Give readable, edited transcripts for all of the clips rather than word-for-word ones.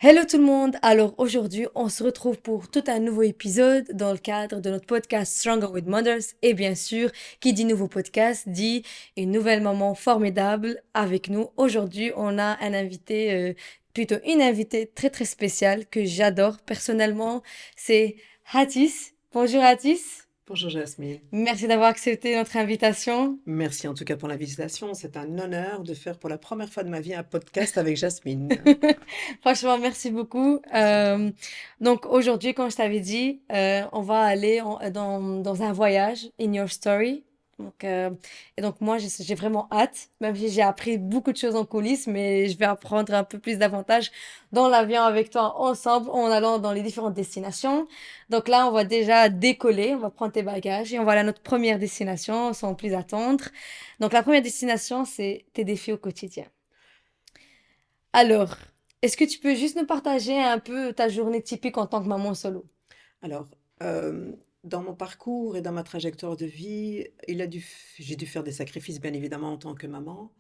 Hello tout le monde! Alors aujourd'hui, on se retrouve pour tout un nouveau épisode dans le cadre de notre podcast Stronger with Mothers. Et bien sûr, qui dit nouveau podcast dit une nouvelle maman formidable avec nous. Aujourd'hui, on a un invité, plutôt une invitée très très spéciale que j'adore personnellement. C'est Hatis. Bonjour Hatis. Bonjour Jasmine. Merci d'avoir accepté notre invitation. Merci en tout cas pour l'invitation. C'est un honneur de faire pour la première fois de ma vie un podcast avec Jasmine. Franchement, merci beaucoup. C'est toi. Donc aujourd'hui, comme je t'avais dit, on va aller dans un voyage, in your story. Donc, et donc moi, j'ai vraiment hâte, même si j'ai appris beaucoup de choses en coulisses, mais je vais apprendre un peu plus davantage dans l'avion avec toi ensemble, en allant dans les différentes destinations. Donc là, on va déjà décoller, on va prendre tes bagages et on va aller à notre première destination sans plus attendre. Donc la première destination, c'est tes défis au quotidien. Alors, est-ce que tu peux juste nous partager un peu ta journée typique en tant que maman solo? Alors, euh, dans mon parcours et dans ma trajectoire de vie, j'ai dû faire des sacrifices, bien évidemment, en tant que maman.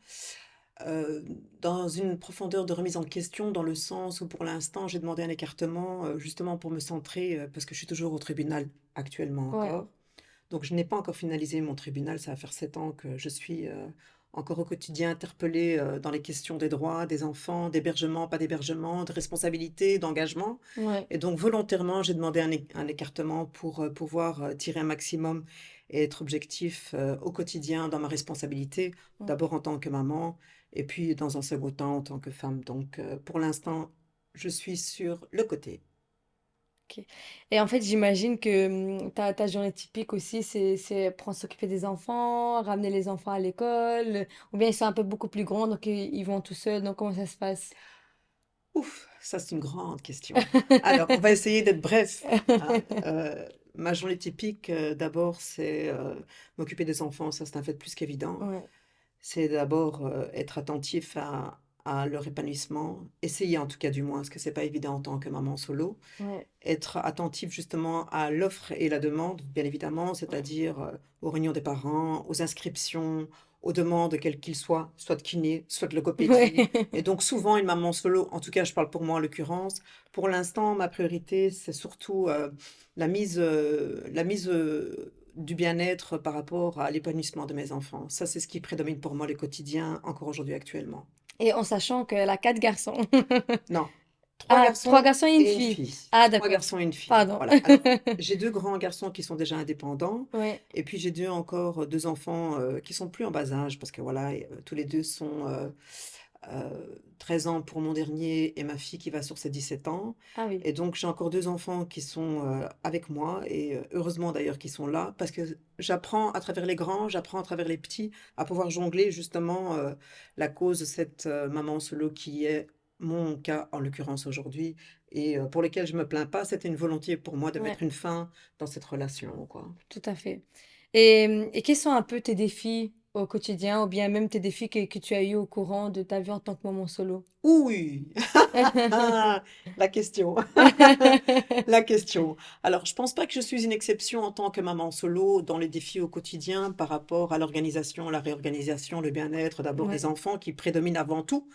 euh, dans une profondeur de remise en question, dans le sens où pour l'instant, j'ai demandé un écartement, justement pour me centrer, parce que je suis toujours au tribunal actuellement Ouais. encore. Donc, je n'ai pas encore finalisé mon tribunal. Ça va faire 7 ans que je suis encore au quotidien interpellée dans les questions des droits des enfants, d'hébergement, pas d'hébergement, de responsabilité, d'engagement. Ouais. Et donc, volontairement, j'ai demandé un écartement pour pouvoir tirer un maximum et être objectif au quotidien dans ma responsabilité, Ouais. d'abord en tant que maman et puis dans un second temps en tant que femme. Donc, pour l'instant, je suis sur le côté. Ok. Et en fait, j'imagine que ta journée typique aussi, c'est prendre s'occuper des enfants, ramener les enfants à l'école, ou bien ils sont un peu beaucoup plus grands, donc ils vont tout seuls. Donc comment ça se passe? Ouf, ça c'est une grande question. Alors, on va essayer d'être bref, hein. Ma journée typique, d'abord, c'est m'occuper des enfants, ça c'est un fait plus qu'évident. Ouais. C'est d'abord être attentif à leur épanouissement, essayer en tout cas du moins, parce que c'est pas évident en tant que maman solo, Ouais. être attentif justement à l'offre et la demande, bien évidemment, Ouais. c'est-à-dire aux réunions des parents, aux inscriptions, aux demandes, quelles qu'ils soient, soit de kiné, soit de logopédie. Ouais. Et donc souvent, une maman solo, en tout cas je parle pour moi en l'occurrence, pour l'instant, ma priorité, c'est surtout la mise du bien-être par rapport à l'épanouissement de mes enfants. Ça, c'est ce qui prédomine pour moi le quotidien, encore aujourd'hui actuellement. Et en sachant qu'elle a quatre garçons. Non, trois Ah, trois garçons garçons et une et une fille. fille. Ah, Trois d'accord. garçons et une fille. Pardon. Voilà. Alors, j'ai deux grands garçons qui sont déjà indépendants, Ouais. et puis j'ai deux enfants qui sont plus en bas âge, parce que voilà, tous les deux sont 13 ans pour mon dernier et ma fille qui va sur ses 17 ans. Ah oui. Et donc j'ai encore deux enfants qui sont avec moi, et heureusement d'ailleurs qu'ils sont là, parce que j'apprends à travers les grands, j'apprends à travers les petits à pouvoir jongler justement la cause de cette maman solo qui est mon cas en l'occurrence aujourd'hui, et pour lequel je me plains pas. C'était une volonté pour moi de Ouais. mettre une fin dans cette relation, quoi. Tout à fait. Et quels sont un peu tes défis au quotidien, ou bien même tes défis que tu as eu au courant de ta vie en tant que maman solo? Oui, la question. La question. Alors, je pense pas que je suis une exception en tant que maman solo dans les défis au quotidien par rapport à l'organisation, la réorganisation, le bien-être d'abord Ouais, des enfants qui prédomine avant tout.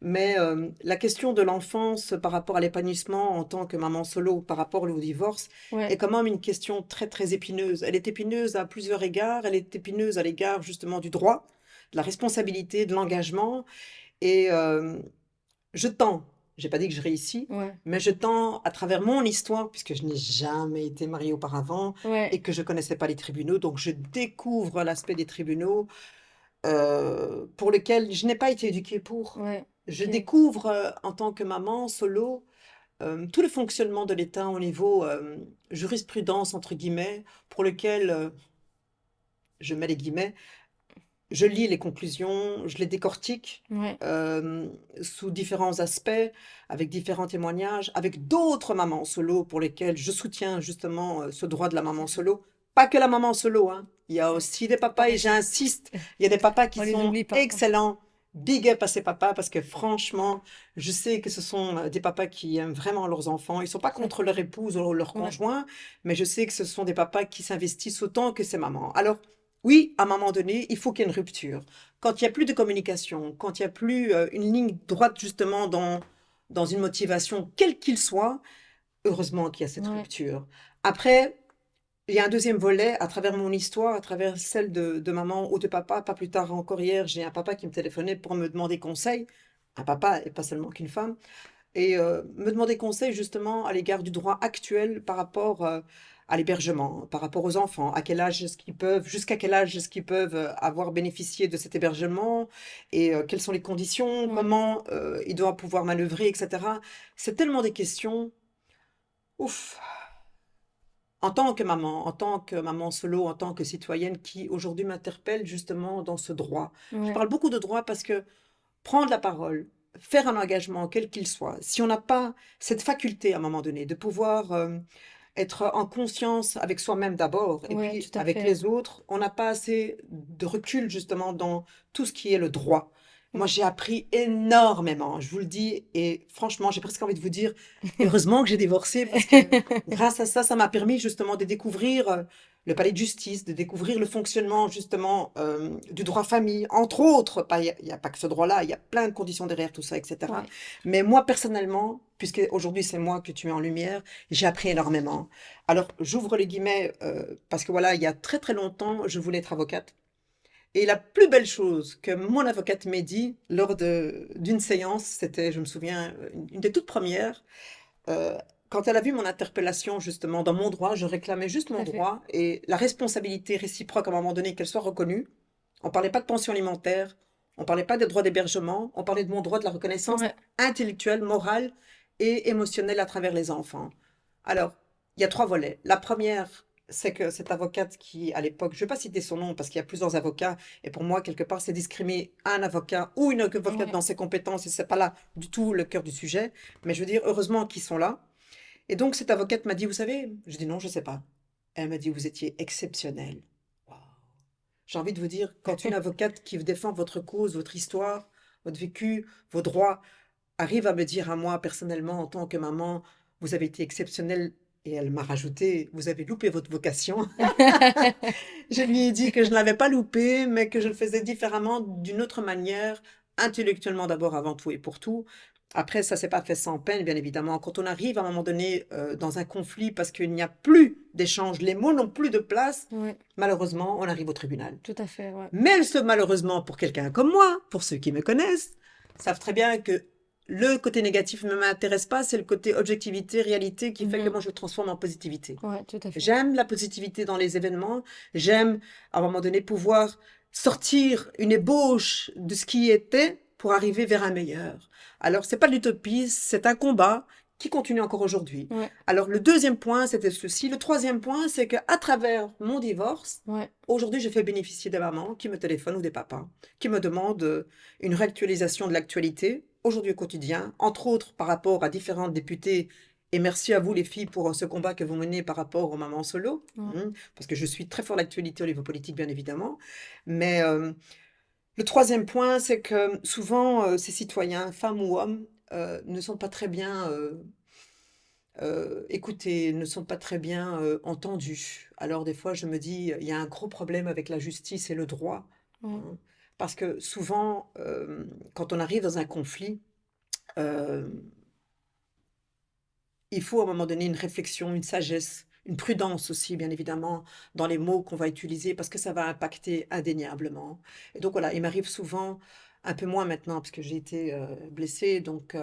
Mais la question de l'enfance par rapport à l'épanouissement en tant que maman solo, par rapport au divorce, est ouais, quand même une question très très épineuse. Elle est épineuse à plusieurs égards. Elle est épineuse à l'égard justement du droit, de la responsabilité, de l'engagement. Et je tends, j'ai pas dit que je réussis, ouais, mais je tends à travers mon histoire, puisque je n'ai jamais été mariée auparavant et ouais, que je connaissais pas les tribunaux, donc je découvre l'aspect des tribunaux pour lequel je n'ai pas été éduquée pour. ouais, Je ok, découvre en tant que maman solo tout le fonctionnement de l'État au niveau jurisprudence, entre guillemets, pour lequel, je mets les guillemets, je lis les conclusions, je les décortique ouais, euh, sous différents aspects, avec différents témoignages, avec d'autres mamans solo pour lesquelles je soutiens justement ce droit de la tout maman à fait. solo. Pas que la maman solo, hein. Il y a Ouais, aussi des c'est pas papas, et facile. j'insiste, il y a des papas qui On les sont oublie pas. excellents. Big up à ces papas parce que franchement, je sais que ce sont des papas qui aiment vraiment leurs enfants. Ils sont pas Tout à contre fait. leur épouse ou leur Ouais, conjoint, mais je sais que ce sont des papas qui s'investissent autant que ces mamans. Alors, oui, à un moment donné, il faut qu'il y ait une rupture. Quand il n'y a plus de communication, quand il n'y a plus une ligne droite justement dans une motivation, quelle qu'il soit, heureusement qu'il y a cette Ouais. rupture. Après, il y a un deuxième volet à travers mon histoire, à travers celle de maman ou de papa. Pas plus tard encore hier, j'ai un papa qui me téléphonait pour me demander conseil. Un papa et pas seulement qu'une femme. Et me demander conseil justement à l'égard du droit actuel par rapport à l'hébergement, par rapport aux enfants, à quel âge est-ce qu'ils peuvent, jusqu'à quel âge est-ce qu'ils peuvent avoir bénéficié de cet hébergement et quelles sont les conditions, Ouais. comment ils doivent pouvoir manœuvrer, etc. C'est tellement des questions. Ouf. En tant que maman solo, en tant que citoyenne qui aujourd'hui m'interpelle justement dans ce droit. Je Ouais. parle beaucoup de droit parce que prendre la parole, faire un engagement, quel qu'il soit, si on n'a pas cette faculté à un moment donné de pouvoir être en conscience avec soi-même d'abord et Ouais, puis tout à avec fait. les autres, on n'a pas assez de recul justement dans tout ce qui est le droit. Moi, Ouais. j'ai appris énormément, je vous le dis, et franchement, j'ai presque envie de vous dire, heureusement que j'ai divorcé parce que grâce à ça, ça m'a permis justement de découvrir le palais de justice, de découvrir le fonctionnement justement du droit famille, entre autres. Il y a pas que ce droit-là, il y a plein de conditions derrière tout ça, etc. Ouais. Mais moi, personnellement, puisque aujourd'hui c'est moi que tu mets en lumière, j'ai appris énormément. Alors, j'ouvre les guillemets parce que voilà, il y a très très longtemps, je voulais être avocate. Et la plus belle chose que mon avocate m'ait dit lors d'une séance, c'était, je me souviens, une des toutes premières, euh, quand elle a vu mon interpellation justement dans mon droit, je réclamais juste Tout mon à fait. droit et la responsabilité réciproque à un moment donné qu'elle soit reconnue. On ne parlait pas de pension alimentaire, on ne parlait pas des droits d'hébergement, on parlait de mon droit de la reconnaissance Ouais. intellectuelle, morale et émotionnelle à travers les enfants. Alors, il y a trois volets. La première, c'est que cette avocate qui, à l'époque, je ne vais pas citer son nom parce qu'il y a plusieurs avocats, et pour moi, quelque part, c'est discrimer un avocat ou une avocate Ouais. dans ses compétences, et ce n'est pas là du tout le cœur du sujet. Mais je veux dire, heureusement qu'ils sont là. Et donc, cette avocate m'a dit, vous savez, je dis non, je ne sais pas. Elle m'a dit, vous étiez exceptionnel. Waouh. J'ai envie de vous dire, quand une avocate qui défend votre cause, votre histoire, votre vécu, vos droits, arrive à me dire à moi personnellement en tant que maman, vous avez été exceptionnelle, et elle m'a rajouté, vous avez loupé votre vocation. Je lui ai dit que je ne l'avais pas loupé, mais que je le faisais différemment, d'une autre manière, intellectuellement d'abord, avant tout et pour tout. Après, ça s'est pas fait sans peine, bien évidemment. Quand on arrive à un moment donné dans un conflit parce qu'il n'y a plus d'échange, les mots n'ont plus de place, Ouais. malheureusement, on arrive au tribunal. Tout à fait. Ouais. Mais ce malheureusement pour quelqu'un comme moi, pour ceux qui me connaissent, savent très bien que le côté négatif ne m'intéresse pas, c'est le côté objectivité, réalité qui fait que Mhm. moi je le transforme en positivité. Ouais, tout à fait. J'aime la positivité dans les événements, j'aime à un moment donné pouvoir sortir une ébauche de ce qui était pour arriver vers un meilleur. Alors c'est pas de l'utopie, c'est un combat qui continue encore aujourd'hui. Ouais. Alors le deuxième point, c'était ceci. Le troisième point, c'est qu'à travers mon divorce, Ouais. aujourd'hui je fais bénéficier des mamans qui me téléphonent ou des papas, qui me demandent une réactualisation de l'actualité, aujourd'hui au quotidien, entre autres par rapport à différents députés et merci à vous les filles pour ce combat que vous menez par rapport aux mamans solo, Ouais. parce que je suis très fort l'actualité au niveau politique, bien évidemment. Mais le troisième point, c'est que souvent, ces citoyens, femmes ou hommes, ne sont pas très bien écoutés, ne sont pas très bien entendus. Alors des fois, je me dis, il y a un gros problème avec la justice et le droit, Ouais. hein, parce que souvent, quand on arrive dans un conflit, euh, il faut à un moment donné une réflexion, une sagesse, une prudence aussi, bien évidemment, dans les mots qu'on va utiliser, parce que ça va impacter indéniablement. Et donc voilà, il m'arrive souvent, un peu moins maintenant, parce que j'ai été blessée, donc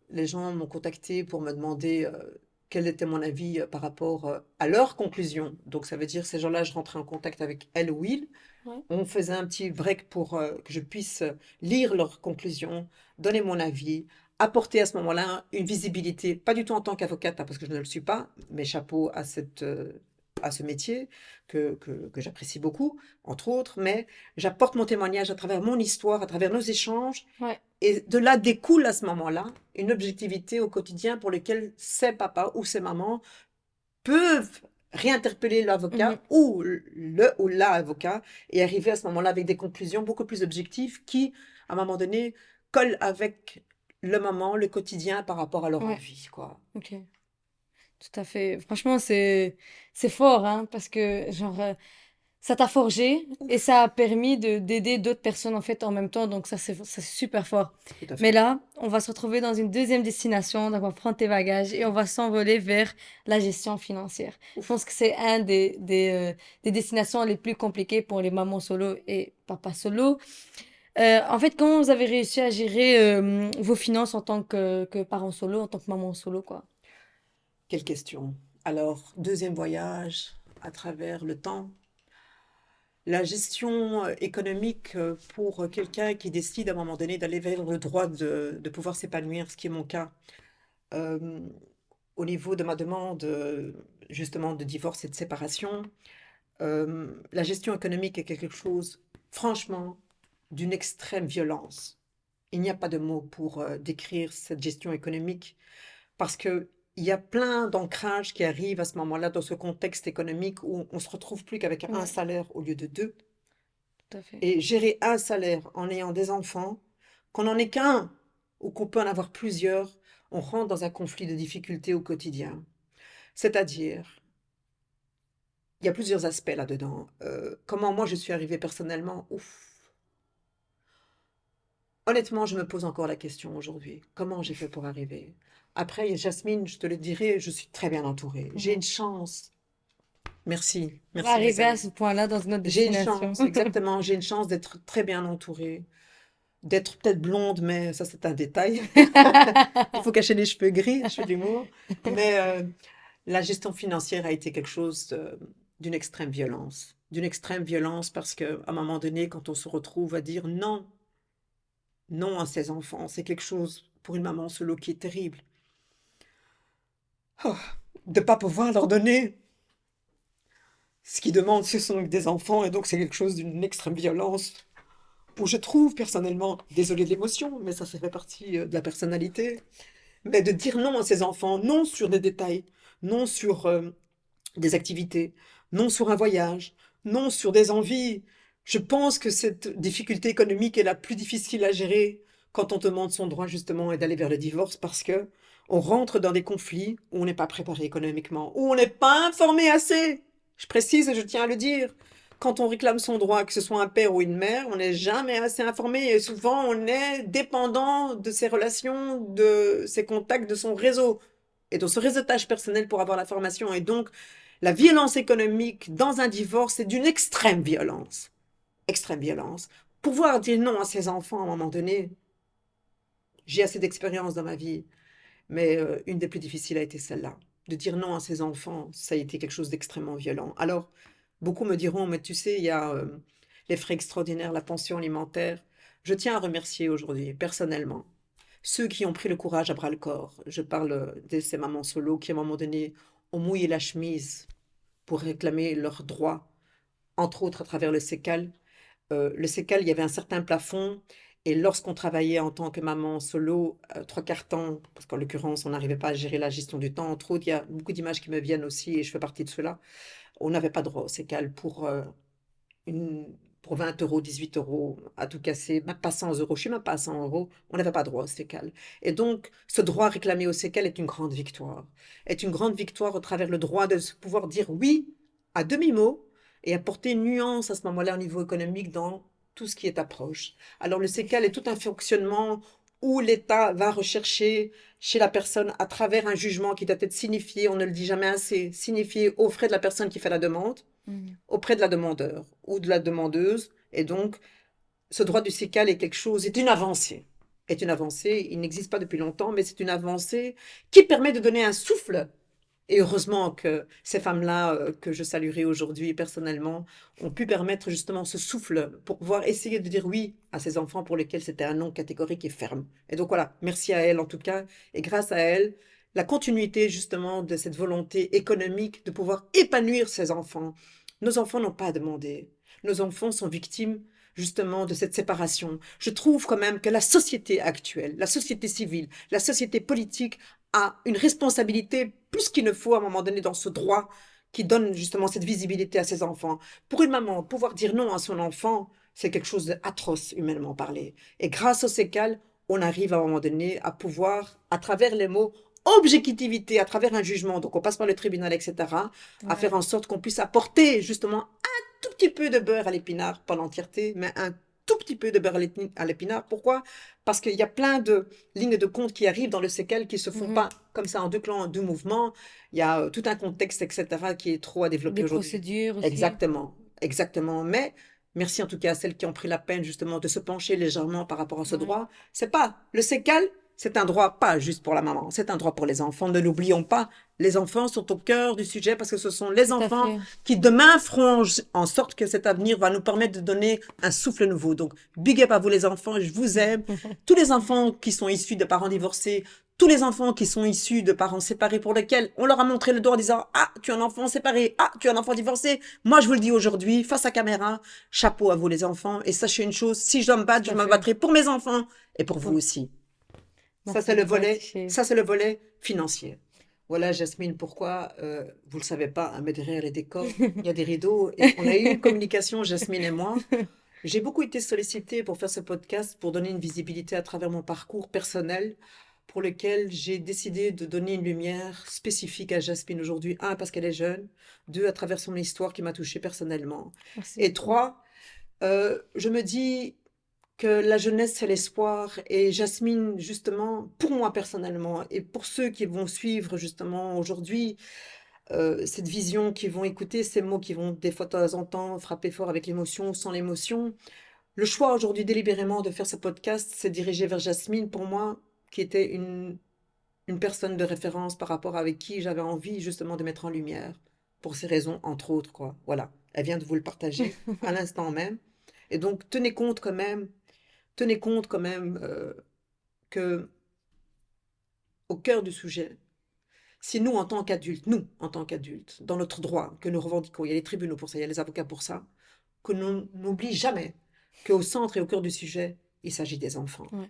les gens m'ont contacté pour me demander quel était mon avis par rapport à leurs conclusions. Donc ça veut dire, ces gens-là, je rentrais en contact avec elle ou il, Ouais. on faisait un petit break pour que je puisse lire leurs conclusions, donner mon avis, apporter à ce moment-là une visibilité, pas du tout en tant qu'avocate, hein, parce que je ne le suis pas, mais chapeau à ce métier que j'apprécie beaucoup, entre autres, mais j'apporte mon témoignage à travers mon histoire, à travers nos échanges, Ouais. et de là découle à ce moment-là une objectivité au quotidien pour lequel ces papas ou ces mamans peuvent réinterpeller Mhm. l'avocat ou le ou la avocat et arriver à ce moment-là avec des conclusions beaucoup plus objectives qui, à un moment donné, collent avec le moment, le quotidien par rapport à leur Ouais. envie, quoi. Ok. Tout à fait. Franchement, c'est fort, hein, parce que genre ça t'a forgé et ça a permis de d'aider d'autres personnes en fait en même temps. Donc ça, c'est super fort. Tout à Mais fait. là, on va se retrouver dans une deuxième destination. Donc on va prendre tes bagages et on va s'envoler vers la gestion financière. Je Ouf. pense que c'est un des destinations les plus compliquées pour les mamans solo et papas solo. En fait, comment vous avez réussi à gérer vos finances en tant que parent solo, en tant que maman solo, quoi? Quelle question. Alors, deuxième voyage à travers le temps. La gestion économique pour quelqu'un qui décide à un moment donné d'aller vers le droit de pouvoir s'épanouir, ce qui est mon cas. Euh, Au niveau de ma demande justement de divorce et de séparation, la gestion économique est quelque chose, franchement, d'une extrême violence. Il n'y a pas de mots pour décrire cette gestion économique parce que il y a plein d'ancrages qui arrivent à ce moment-là dans ce contexte économique où on se retrouve plus qu'avec un Ouais, salaire au lieu de deux. tout à fait. Et gérer un salaire en ayant des enfants, qu'on n'en ait qu'un ou qu'on peut en avoir plusieurs, on rentre dans un conflit de difficultés au quotidien. C'est-à-dire, il y a plusieurs aspects là-dedans. Comment moi je suis arrivée personnellement, ouf. Honnêtement, je me pose encore la question aujourd'hui. Comment j'ai fait pour arriver? Après, Jasmine, je te le dirai, je suis très bien entourée. J'ai une Mhm. chance. Merci, Pour merci mes arriver à amis. ce point-là dans une autre J'ai une destination. chance, exactement. J'ai une chance d'être très bien entourée. D'être peut-être blonde, mais ça c'est un détail. Il faut cacher les cheveux gris, je fais de l'humour. Mais la gestion financière a été quelque chose d'une extrême violence. D'une extrême violence parce qu'à un moment donné, quand on se retrouve à dire non, non à ses enfants, c'est quelque chose pour une maman solo qui est terrible. Oh, de ne pas pouvoir leur donner ce qu'ils demandent, ce sont des enfants, et donc c'est quelque chose d'une extrême violence. Où je trouve personnellement, désolée de l'émotion, mais ça fait partie de la personnalité, mais de dire non à ses enfants, non sur des détails, non sur des activités, non sur un voyage, non sur des envies. Je pense que cette difficulté économique est la plus difficile à gérer quand on demande son droit justement et d'aller vers le divorce parce que on rentre dans des conflits où on n'est pas préparé économiquement, où on n'est pas informé assez. Je précise et je tiens à le dire. Quand on réclame son droit, que ce soit un père ou une mère, on n'est jamais assez informé et souvent on est dépendant de ses relations, de ses contacts, de son réseau et de ce réseautage personnel pour avoir la formation. Et donc, la violence économique dans un divorce est d'une extrême violence. Extrême violence. Pouvoir dire non à ses enfants à un moment donné, j'ai assez d'expérience dans ma vie, mais une des plus difficiles a été celle-là. De dire non à ses enfants, ça a été quelque chose d'extrêmement violent. Alors, beaucoup me diront, mais tu sais, il y a les frais extraordinaires, la pension alimentaire. Je tiens à remercier aujourd'hui, personnellement, ceux qui ont pris le courage à bras le corps. Je parle de ces mamans solo qui, à un moment donné, ont mouillé la chemise pour réclamer leurs droits, entre autres à travers le sécal. Le sécal, il y avait un certain plafond. Et lorsqu'on travaillait en tant que maman solo, trois quarts temps, parce qu'en l'occurrence, on n'arrivait pas à gérer la gestion du temps, entre autres, il y a beaucoup d'images qui me viennent aussi, et je fais partie de cela, on n'avait pas droit au sécal une, pour 20 euros, 18 euros, à tout casser, même pas 100 euros, je suis même pas à 100 euros, on n'avait pas droit au sécal. Et donc, ce droit réclamé au sécal est une grande victoire. Est une grande victoire au travers le droit de pouvoir dire oui à demi-mot et apporter une nuance à ce moment-là au niveau économique dans tout ce qui est approche. Alors, le sécal est tout un fonctionnement où l'État va rechercher chez la personne à travers un jugement qui doit être signifié, on ne le dit jamais assez, signifié aux frais de la personne qui fait la demande Mhm. auprès de la demandeur ou de la demandeuse. Et donc, ce droit du sécal est quelque chose, est une avancée. Est une avancée, il n'existe pas depuis longtemps, mais c'est une avancée qui permet de donner un souffle. Et heureusement que ces femmes-là, que je saluerai aujourd'hui personnellement, ont pu permettre justement ce souffle pour pouvoir essayer de dire oui à ces enfants pour lesquels c'était un non catégorique et ferme. Et donc voilà, merci à elles en tout cas, et grâce à elles, la continuité justement de cette volonté économique de pouvoir épanouir ces enfants. Nos enfants n'ont pas à demander. Nos enfants sont victimes justement de cette séparation. Je trouve quand même que la société actuelle, la société civile, la société politique a une responsabilité plus qu'il ne faut à un moment donné dans ce droit qui donne justement cette visibilité à ses enfants. Pour une maman, pouvoir dire non à son enfant, c'est quelque chose d'atroce humainement parlé. Et grâce au sécal, on arrive à un moment donné à pouvoir, à travers les mots, objectivité, à travers un jugement, donc on passe par le tribunal, etc., à faire Ouais. en sorte qu'on puisse apporter justement petit peu de beurre à l'épinard, pas l'entièreté, mais un tout petit peu de beurre à l'épinard. Pourquoi? Parce qu'il y a plein de lignes de compte qui arrivent dans le séquel qui se font Mhm. pas comme ça en deux clans, en deux mouvements. Il y a tout un contexte, etc., qui est trop à développer Des aujourd'hui. procédures aussi. Exactement, exactement. Mais merci en tout cas à celles qui ont pris la peine justement de se pencher légèrement par rapport à ce Ouais, droit. C'est pas le séquel, c'est un droit pas juste pour la maman, c'est un droit pour les enfants. Ne l'oublions pas, les enfants sont au cœur du sujet parce que ce sont les tout à enfants fait. qui demain feront en sorte que cet avenir va nous permettre de donner un souffle nouveau. Donc, big up à vous les enfants, je vous aime. Tous les enfants qui sont issus de parents divorcés, tous les enfants qui sont issus de parents séparés pour lesquels on leur a montré le doigt en disant ah, tu es un enfant séparé, ah, tu es un enfant divorcé. Moi, je vous le dis aujourd'hui, face à caméra, chapeau à vous les enfants. Et sachez une chose, si je dois me battre, Tout je à me fait. battrai pour mes enfants et pour vous Pour- aussi. Merci beaucoup, Atiché. Ça c'est le volet financier. Voilà, Jasmine, pourquoi, vous le savez pas, hein, mais derrière les décors, il y a des rideaux et on a eu une communication, Jasmine et moi. J'ai beaucoup été sollicitée pour faire ce podcast, pour donner une visibilité à travers mon parcours personnel, pour lequel j'ai décidé de donner une lumière spécifique à Jasmine aujourd'hui. Un, parce qu'elle est jeune. Deux, à travers son histoire qui m'a touchée personnellement. Merci Et beaucoup. trois, je me dis que la jeunesse, c'est l'espoir. Et Jasmine, justement, pour moi personnellement, et pour ceux qui vont suivre justement aujourd'hui, cette vision, qui vont écouter ces mots qui vont des fois de temps en temps frapper fort avec l'émotion, sans l'émotion, le choix aujourd'hui délibérément de faire ce podcast, c'est dirigé vers Jasmine, pour moi, qui était une personne de référence par rapport avec qui j'avais envie justement de mettre en lumière, pour ces raisons, entre autres, quoi. Voilà, elle vient de vous le partager à l'instant même. Et donc, tenez compte quand même que au cœur du sujet, si nous, en tant qu'adultes, dans notre droit que nous revendiquons, il y a les tribunaux pour ça, il y a les avocats pour ça, que nous n'oublie jamais qu'au centre et au cœur du sujet, il s'agit des enfants. Ouais,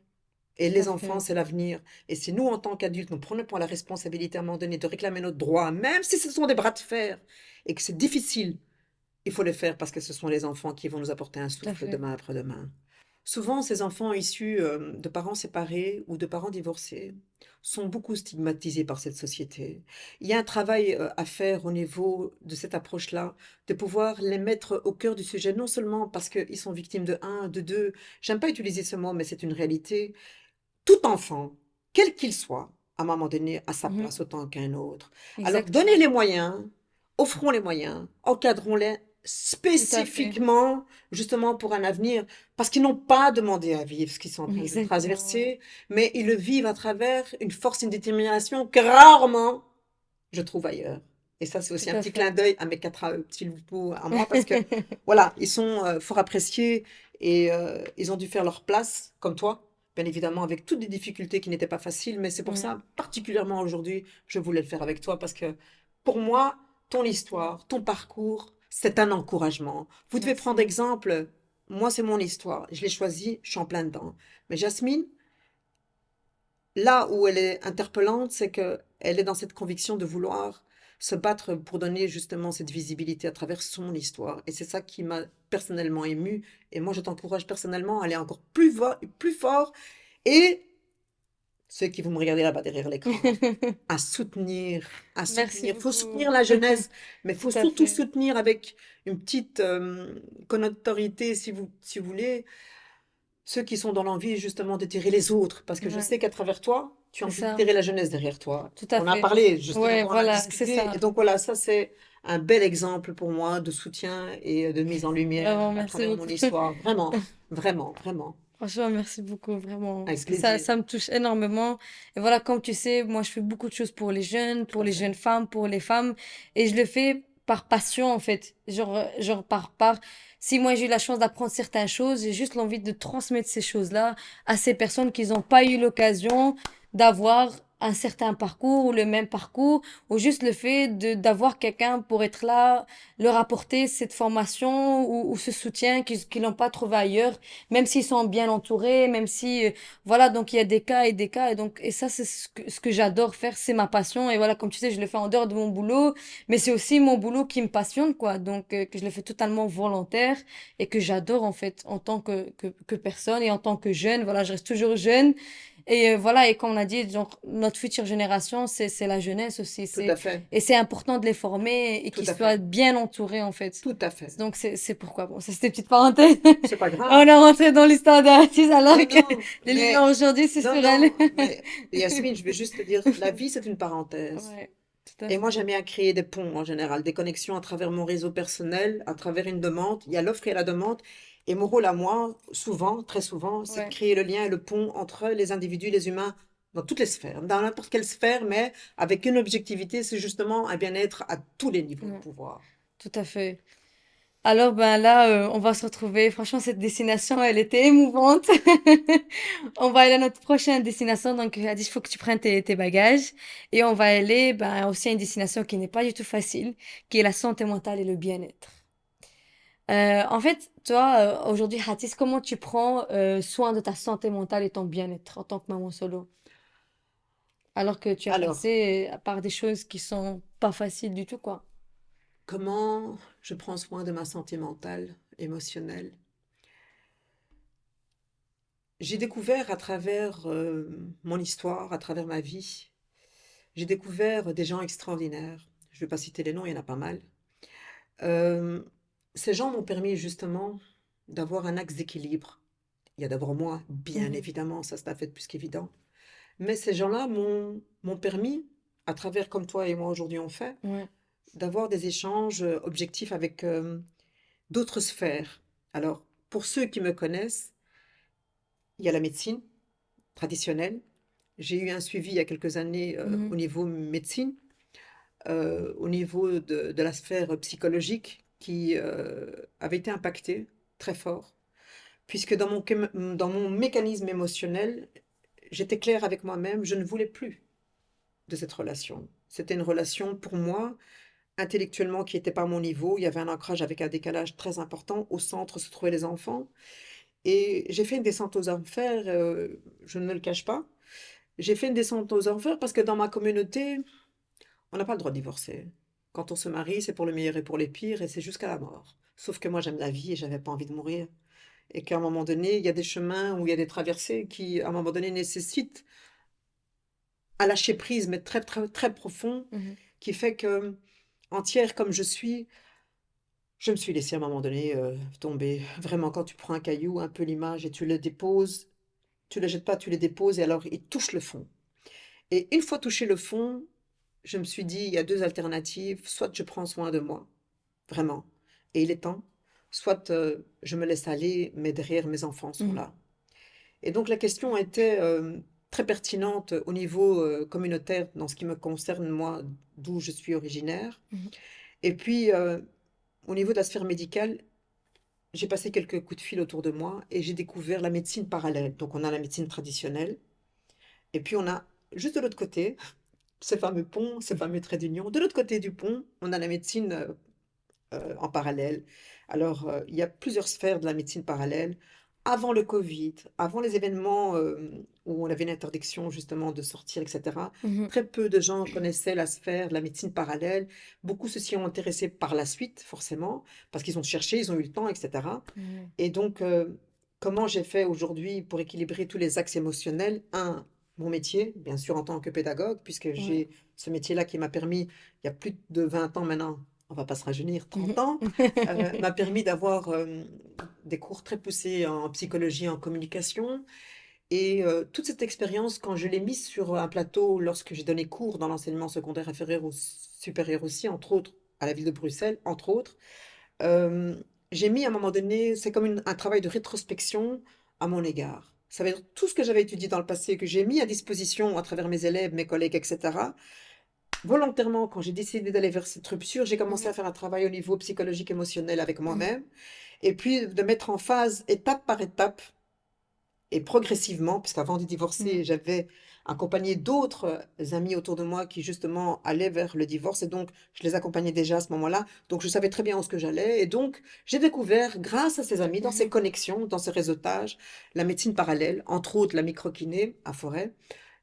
Et tout les à enfants, fait. c'est l'avenir. Et si nous, en tant qu'adultes, nous prenons pas la responsabilité à un moment donné de réclamer notre droit, même si ce sont des bras de fer et que c'est difficile, il faut le faire parce que ce sont les enfants qui vont nous apporter un Tout à souffle fait. demain après-demain. Souvent, ces enfants issus de parents séparés ou de parents divorcés sont beaucoup stigmatisés par cette société. Il y a un travail à faire au niveau de cette approche-là, de pouvoir les mettre au cœur du sujet, non seulement parce qu'ils sont victimes de un, de deux, j'aime pas utiliser ce mot, mais c'est une réalité. Tout enfant, quel qu'il soit, à un moment donné, a sa Mhm. place autant qu'un autre. Alors, donnez Exactement. les moyens, offrons les moyens, encadrons-les Tout à fait. spécifiquement, justement pour un avenir, parce qu'ils n'ont pas demandé à vivre ce qu'ils sont en train de Exactement, ouais. traverser, mais ils le vivent à travers une force, une détermination que rarement je trouve ailleurs. Et ça, c'est aussi Tout un à petit clin fait. d'œil à mes quatre s'il vous plaît, à moi, parce que, voilà, ils sont fort appréciés et ils ont dû faire leur place, comme toi, bien évidemment, avec toutes les difficultés qui n'étaient pas faciles, mais c'est pour Ouais. ça, particulièrement aujourd'hui, je voulais le faire avec toi, parce que pour moi, ton histoire, ton parcours, c'est un encouragement. Vous devez prendre Merci. exemple, moi, c'est mon histoire, je l'ai choisie, je suis en plein dedans. Mais Jasmine, là où elle est interpellante, c'est qu'elle est dans cette conviction de vouloir se battre pour donner justement cette visibilité à travers son histoire. Et c'est ça qui m'a personnellement émue. Et moi, je t'encourage personnellement à aller encore plus fort. Et ceux qui vont me regarder là-bas derrière l'écran, à soutenir, à Merci soutenir. Il faut beaucoup. soutenir la jeunesse, mais il Tout faut à surtout fait. soutenir avec une petite connotoriété, si vous voulez, ceux qui sont dans l'envie justement de tirer les autres, parce que je Ouais, sais qu'à travers toi, tu as c'est envie de ça. tirer la jeunesse derrière toi. Tout à On a fait. parlé, justement, Ouais, on a voilà, c'est discuté, et ça. donc voilà, ça c'est un bel exemple pour moi de soutien et de mise en lumière Vraiment, à merci travers mon beaucoup. histoire. Vraiment, vraiment, vraiment, Franchement, merci beaucoup, vraiment. Parce avec que plaisir. ça me touche énormément. Et voilà, comme tu sais, moi, je fais beaucoup de choses Tout pour à les fait. jeunes femmes, pour les femmes. Et je le fais par passion, en fait. Genre si moi, j'ai eu la chance d'apprendre certaines choses, j'ai juste l'envie de transmettre ces choses-là à ces personnes qui n'ont pas eu l'occasion d'avoir un certain parcours ou le même parcours, ou juste le fait d'avoir quelqu'un pour être là, leur apporter cette formation ou ce soutien qu'ils n'ont pas trouvé ailleurs, même s'ils sont bien entourés, même si, voilà, donc il y a des cas et des cas, et donc, et ça, c'est ce que j'adore faire, c'est ma passion, et voilà, comme tu sais, je le fais en dehors de mon boulot, mais c'est aussi mon boulot qui me passionne, quoi, donc, que je le fais totalement volontaire, et que j'adore, en fait, en tant que personne, et en tant que jeune, voilà, je reste toujours jeune, Et voilà, et comme on a dit, genre, notre future génération, c'est la jeunesse aussi. Tout à fait, Et c'est important de les former et tout qu'ils à soient fait, bien entourés, en fait. tout à fait. Donc, c'est pourquoi. Bon, ça, c'était une petite parenthèse. C'est pas grave. On est rentré dans l'histoire d'artiste alors Non, que non, les lumières mais aujourd'hui, c'est non, sur elle. non, mais Yasmine, je vais juste te dire, la vie, c'est une parenthèse. Ouais, tout à Et moi, fait. j'aime bien créer des ponts en général, des connexions à travers mon réseau personnel, à travers une demande. Il y a l'offre et la demande. Et mon rôle à moi, souvent, très souvent, c'est de Ouais, créer le lien et le pont entre les individus, les humains, dans toutes les sphères, dans n'importe quelle sphère, mais avec une objectivité, c'est justement un bien-être à tous les niveaux de ouais, pouvoir. tout à fait. Alors, ben là, on va se retrouver. Franchement, cette destination, elle était émouvante. On va aller à notre prochaine destination. Donc, elle a dit, il faut que tu prennes tes bagages. Et on va aller ben, aussi à une destination qui n'est pas du tout facile, qui est la santé mentale et le bien-être. En fait, toi, aujourd'hui, Hatis, comment tu prends soin de ta santé mentale et ton bien-être en tant que maman solo? Alors que tu as Alors, passé par des choses qui sont pas faciles du tout, quoi. comment je prends soin de ma santé mentale, émotionnelle? J'ai découvert à travers mon histoire, à travers ma vie, j'ai découvert des gens extraordinaires. Je ne vais pas citer les noms, il y en a pas mal. Euh, Ces gens m'ont permis justement d'avoir un axe d'équilibre. Il y a d'abord moi, bien Mhm. évidemment, ça c'est un fait plus qu'évident. Mais ces gens-là m'ont permis, à travers comme toi et moi aujourd'hui on fait, Ouais. d'avoir des échanges objectifs avec d'autres sphères. Alors, pour ceux qui me connaissent, il y a la médecine traditionnelle. J'ai eu un suivi il y a quelques années au Mhm. niveau médecine, au niveau de la sphère psychologique qui avait été impactée très fort, puisque dans mon mécanisme émotionnel, j'étais claire avec moi-même, je ne voulais plus de cette relation. C'était une relation pour moi, intellectuellement, qui n'était pas à mon niveau. Il y avait un ancrage avec un décalage très important. Au centre se trouvaient les enfants. Et j'ai fait une descente aux enfers, je ne le cache pas. J'ai fait une descente aux enfers parce que dans ma communauté, on n'a pas le droit de divorcer. Quand on se marie, c'est pour le meilleur et pour les pires, et c'est jusqu'à la mort. Sauf que moi, j'aime la vie et j'avais pas envie de mourir. Et qu'à un moment donné, il y a des chemins où il y a des traversées qui, à un moment donné, nécessitent un lâcher prise, mais très, très, très profond, Mhm. qui fait que, entière comme je suis, je me suis laissée à un moment donné tomber. Vraiment, quand tu prends un caillou, un peu l'image, et tu le déposes, tu le jettes pas, tu le déposes, et alors il touche le fond. Et une fois touché le fond, je me suis dit, il y a deux alternatives. Soit je prends soin de moi, vraiment, et il est temps. Soit je me laisse aller, mais derrière, mes enfants sont Mhm. là. Et donc la question était très pertinente au niveau communautaire, dans ce qui me concerne, moi, d'où je suis originaire. Mhm. Et puis, au niveau de la sphère médicale, j'ai passé quelques coups de fil autour de moi et j'ai découvert la médecine parallèle. Donc on a la médecine traditionnelle, et puis on a, juste de l'autre côté, ce fameux pont, ce fameux trait d'union. De l'autre côté du pont, on a la médecine en parallèle. Alors, il y a plusieurs sphères de la médecine parallèle. Avant le Covid, avant les événements où on avait une interdiction justement de sortir, etc., Mhm. très peu de gens connaissaient la sphère de la médecine parallèle. Beaucoup se s'y ont intéressés par la suite, forcément, parce qu'ils ont cherché, ils ont eu le temps, etc. Mhm. Et donc, comment j'ai fait aujourd'hui pour équilibrer tous les axes émotionnels? Un, mon métier, bien sûr, en tant que pédagogue, puisque Ouais. j'ai ce métier-là qui m'a permis, il y a plus de 20 ans maintenant, on va pas se rajeunir, 30 Mhm. ans, m'a permis d'avoir des cours très poussés en psychologie, en communication. Et toute cette expérience, quand je l'ai mise sur un plateau, lorsque j'ai donné cours dans l'enseignement secondaire inférieur ou supérieur aussi, entre autres, à la ville de Bruxelles, entre autres, j'ai mis à un moment donné, c'est comme un travail de rétrospection à mon égard. Ça veut dire tout ce que j'avais étudié dans le passé, que j'ai mis à disposition à travers mes élèves, mes collègues, etc. Volontairement, quand j'ai décidé d'aller vers cette rupture, j'ai commencé Mhm. à faire un travail au niveau psychologique, émotionnel avec moi-même, et puis de mettre en phase étape par étape et progressivement, puisqu'avant de Mhm. divorcer, j'avais accompagné d'autres amis autour de moi qui justement allaient vers le divorce et donc je les accompagnais déjà à ce moment-là. Donc je savais très bien où ce que j'allais et donc j'ai découvert grâce à ces amis, dans ces Mhm. connexions, dans ce réseautage, la médecine parallèle, entre autres la microkiné à Forêt,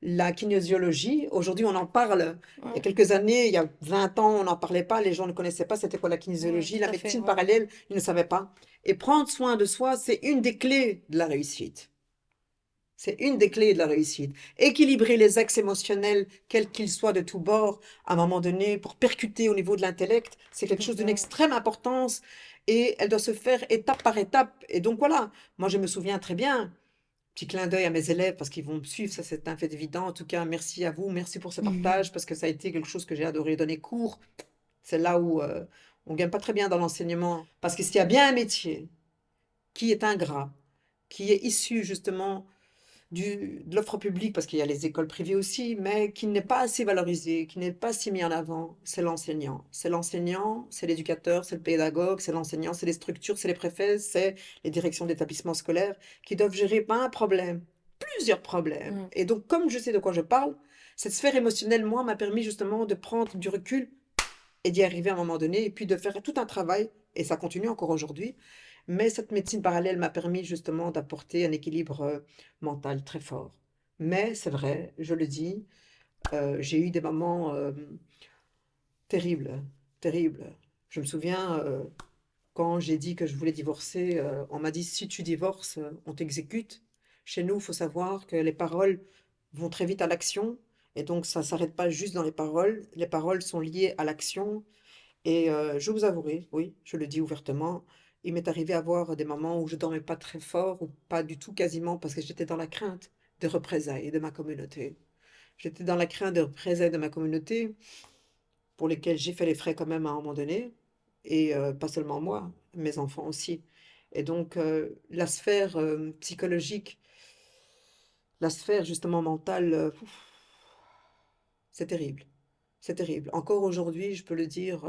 la kinésiologie. Aujourd'hui, on en parle. Il y a Ouais. quelques années, il y a 20 ans, on n'en parlait pas, les gens ne connaissaient pas c'était quoi la Ouais, kinésiologie, tout la à fait. médecine Ouais. parallèle, ils ne savaient pas. Et prendre soin de soi, c'est une des clés de la réussite. C'est une des clés de la réussite. Équilibrer les axes émotionnels, quels qu'ils soient de tous bords, à un moment donné, pour percuter au niveau de l'intellect, c'est quelque chose d'une Mhm. extrême importance et elle doit se faire étape par étape. Et donc voilà, moi je me souviens très bien, petit clin d'œil à mes élèves parce qu'ils vont me suivre, ça c'est un fait évident. En tout cas, merci à vous, merci pour ce Mhm. partage parce que ça a été quelque chose que j'ai adoré donner cours. C'est là où on gagne pas très bien dans l'enseignement. Parce que s'il y a bien un métier qui est ingrat, qui est issu justement de l'offre publique, parce qu'il y a les écoles privées aussi, mais qui n'est pas assez valorisé, qui n'est pas assez mis en avant, c'est l'enseignant. C'est l'enseignant, c'est l'éducateur, c'est le pédagogue, c'est l'enseignant, c'est les structures, c'est les préfets, c'est les directions d'établissements scolaires qui doivent gérer pas un problème, plusieurs problèmes. Mhm. Et donc, comme je sais de quoi je parle, cette sphère émotionnelle, moi, m'a permis justement de prendre du recul et d'y arriver à un moment donné, et puis de faire tout un travail, et ça continue encore aujourd'hui. Mais cette médecine parallèle m'a permis justement d'apporter un équilibre mental très fort. Mais c'est vrai, je le dis, j'ai eu des moments terribles, terribles. Je me souviens, quand j'ai dit que je voulais divorcer, on m'a dit, si tu divorces, on t'exécute. Chez nous, il faut savoir que les paroles vont très vite à l'action, et donc ça ne s'arrête pas juste dans les paroles sont liées à l'action, et je vous avouerai, oui, je le dis ouvertement, il m'est arrivé à avoir des moments où je dormais pas très fort ou pas du tout quasiment parce que j'étais dans la crainte des représailles de ma communauté. J'étais dans la crainte des représailles de ma communauté pour lesquelles j'ai fait les frais quand même à un moment donné et pas seulement moi, mes enfants aussi. Et donc la sphère psychologique, la sphère justement mentale, c'est terrible. C'est terrible. Encore aujourd'hui, je peux le dire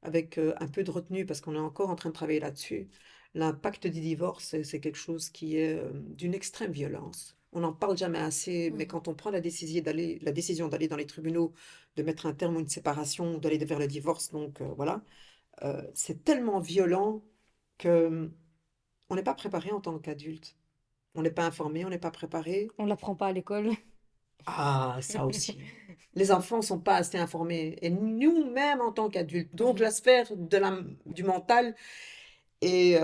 avec un peu de retenue parce qu'on est encore en train de travailler là-dessus. L'impact du divorce, c'est quelque chose qui est d'une extrême violence. On n'en parle jamais assez, mais Mhm. quand on prend la décision d'aller dans les tribunaux, de mettre un terme à une séparation, d'aller vers le divorce, donc voilà, c'est tellement violent que on n'est pas préparé en tant qu'adulte. On n'est pas informé, on n'est pas préparé. On l'apprend pas à l'école. Ah, ça aussi. Les enfants sont pas assez informés, et nous-mêmes en tant qu'adultes. Donc Mhm. la sphère du mental et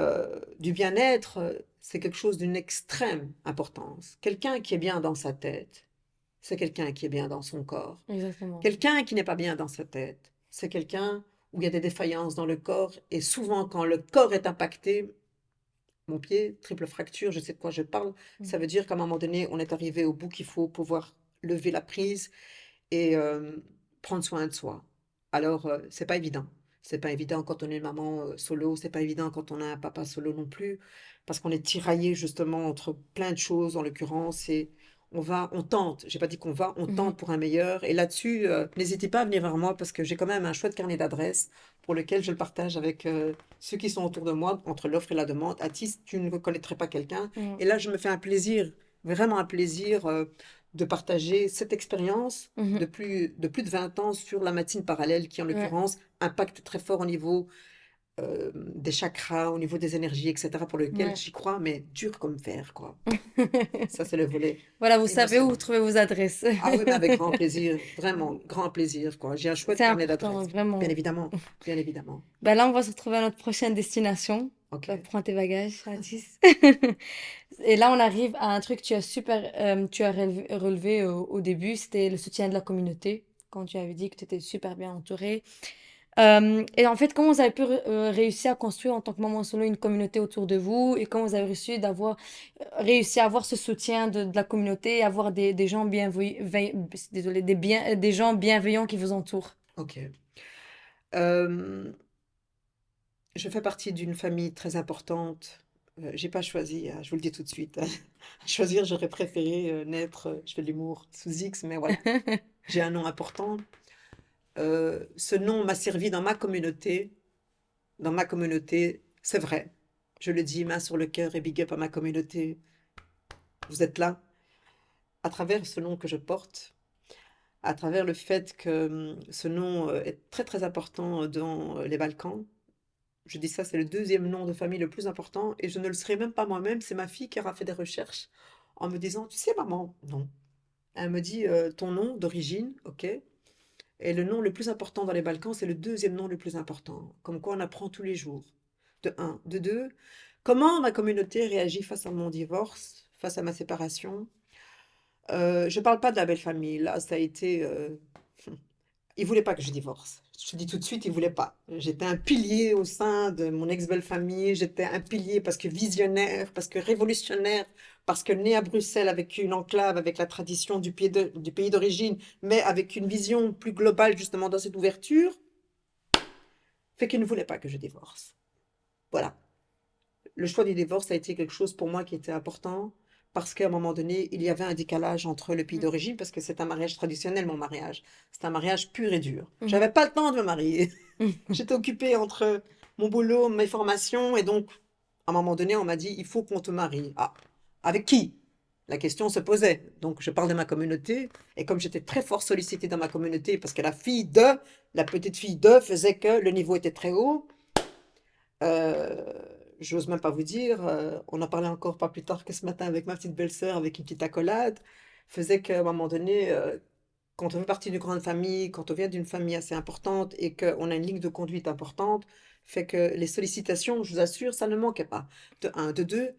du bien-être, c'est quelque chose d'une extrême importance. Quelqu'un qui est bien dans sa tête, c'est quelqu'un qui est bien dans son corps. Exactement. Quelqu'un qui n'est pas bien dans sa tête, c'est quelqu'un où il y a des défaillances dans le corps, et souvent quand le corps est impacté, mon pied, triple fracture, je sais de quoi je parle, ça Mhm. veut dire qu'à un moment donné, on est arrivé au bout qu'il faut pouvoir lever la prise et prendre soin de soi. Alors, c'est pas évident. C'est pas évident quand on est une maman solo, c'est pas évident quand on a un papa solo non plus, parce qu'on est tiraillé justement entre plein de choses en l'occurrence et on tente, j'ai pas dit qu'on va, on Mhm. tente pour un meilleur. Et là-dessus, n'hésitez pas à venir vers moi parce que j'ai quand même un chouette carnet d'adresses pour lequel je le partage avec ceux qui sont autour de moi, entre l'offre et la demande. Atis, tu ne reconnaîtrais pas quelqu'un. Mhm. Et là, je me fais un plaisir, vraiment un plaisir de partager cette expérience Mhm. de plus de 20 ans sur la médecine parallèle qui, en Ouais. l'occurrence, impacte très fort au niveau des chakras, au niveau des énergies, etc., pour lequel Ouais. j'y crois, mais dur comme fer, quoi. Ça, c'est le volet Voilà, vous savez où émotionnel. trouver vos adresses. Ah oui, mais avec grand plaisir, vraiment, grand plaisir, quoi. J'ai un chouette C'est carnet important, d'adresses, bien vraiment. évidemment, bien évidemment. Ben là, on va se retrouver à notre prochaine destination. Ok. Ben, prends tes bagages, Atis. Et là, on arrive à un truc que tu as relevé au début, c'était le soutien de la communauté, quand tu avais dit que tu étais super bien entourée. Et en fait, comment vous avez pu réussir à construire en tant que maman solo une communauté autour de vous et comment vous avez réussi à avoir ce soutien de la communauté et avoir des gens désolé, des gens bienveillants qui vous entourent. Ok. Euh, je fais partie d'une famille très importante. J'ai pas choisi, hein, je vous le dis tout de suite. À choisir, j'aurais préféré naître, je fais de l'humour sous X, mais voilà. J'ai un nom important. Ce nom m'a servi dans ma communauté. Dans ma communauté, c'est vrai. Je le dis, main sur le cœur et big up à ma communauté. Vous êtes là. À travers ce nom que je porte, à travers le fait que ce nom est très très important dans les Balkans. Je dis ça, c'est le deuxième nom de famille le plus important et je ne le serai même pas moi-même. C'est ma fille qui aura fait des recherches en me disant, tu sais, maman, non. Elle me dit, ton nom d'origine, ok. Et le nom le plus important dans les Balkans, c'est le deuxième nom le plus important. Comme quoi on apprend tous les jours. De un. De deux, comment ma communauté réagit face à mon divorce, face à ma séparation. Je parle pas de la belle famille, là, ça a été, ils voulaient pas que je divorce. Je te dis tout de suite, ils voulaient pas. J'étais un pilier au sein de mon ex-belle famille, j'étais un pilier parce que visionnaire, parce que révolutionnaire, parce que né à Bruxelles avec une enclave, avec la tradition du pays d'origine, mais avec une vision plus globale justement dans cette ouverture, fait qu'ils ne voulaient pas que je divorce. Voilà. Le choix du divorce a été quelque chose pour moi qui était important parce qu'à un moment donné, il y avait un décalage entre le pays Mm. d'origine, parce que c'est un mariage traditionnel, mon mariage. C'est un mariage pur et dur. Mhm. J'avais pas le temps de me marier. J'étais occupée entre mon boulot, mes formations, et donc, à un moment donné, on m'a dit, il faut qu'on te marie. Ah, avec qui? La question se posait. Donc, je parle de ma communauté, et comme j'étais très fort sollicitée dans ma communauté, parce que la petite fille de faisait que le niveau était très haut, euh, j'ose même pas vous dire, on en parlait encore pas plus tard que ce matin avec ma petite belle-sœur, avec une petite accolade, faisait qu'à un moment donné, quand on fait partie d'une grande famille, quand on vient d'une famille assez importante et qu'on a une ligne de conduite importante, fait que les sollicitations, je vous assure, ça ne manquait pas. De un. De deux,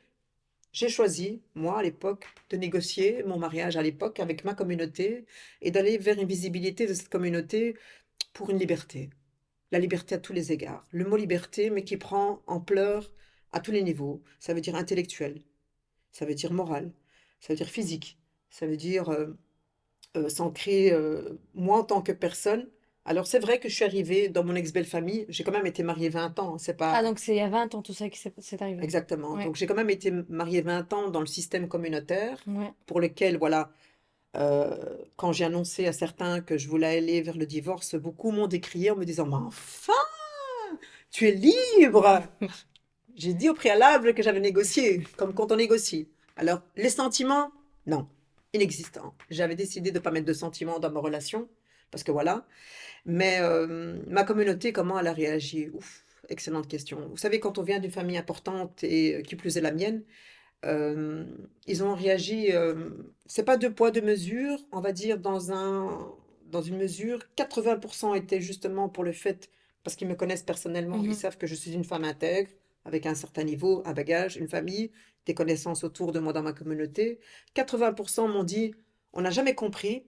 j'ai choisi, moi, à l'époque, de négocier mon mariage à l'époque avec ma communauté et d'aller vers une visibilité de cette communauté pour une liberté. La liberté à tous les égards. Le mot liberté, mais qui prend ampleur à tous les niveaux. Ça veut dire intellectuel, ça veut dire moral, ça veut dire physique, ça veut dire s'ancrer, moi en tant que personne. Alors c'est vrai que je suis arrivée dans mon ex-belle famille, j'ai quand même été mariée 20 ans, c'est Ah, pas donc c'est il y a 20 ans tout ça qui c'est arrivé. exactement. Ouais, Donc j'ai quand même été mariée 20 ans dans le système communautaire, ouais. pour lequel, voilà, quand j'ai annoncé à certains que je voulais aller vers le divorce, beaucoup m'ont décrié en me disant, mais enfin, tu es libre! J'ai dit au préalable que j'avais négocié, comme quand on négocie. Alors, les sentiments, non, inexistants. J'avais décidé de ne pas mettre de sentiments dans ma relation, parce que voilà. Mais ma communauté, comment elle a réagi? Ouf, excellente question. Vous savez, quand on vient d'une famille importante, et qui plus est la mienne, euh, ils ont réagi, c'est pas deux poids, deux mesures, on va dire dans une mesure, 80% était justement pour le fait, parce qu'ils me connaissent personnellement, ils Mhm. savent que je suis une femme intègre, avec un certain niveau, un bagage, une famille, des connaissances autour de moi dans ma communauté. 80% m'ont dit, on n'a jamais compris,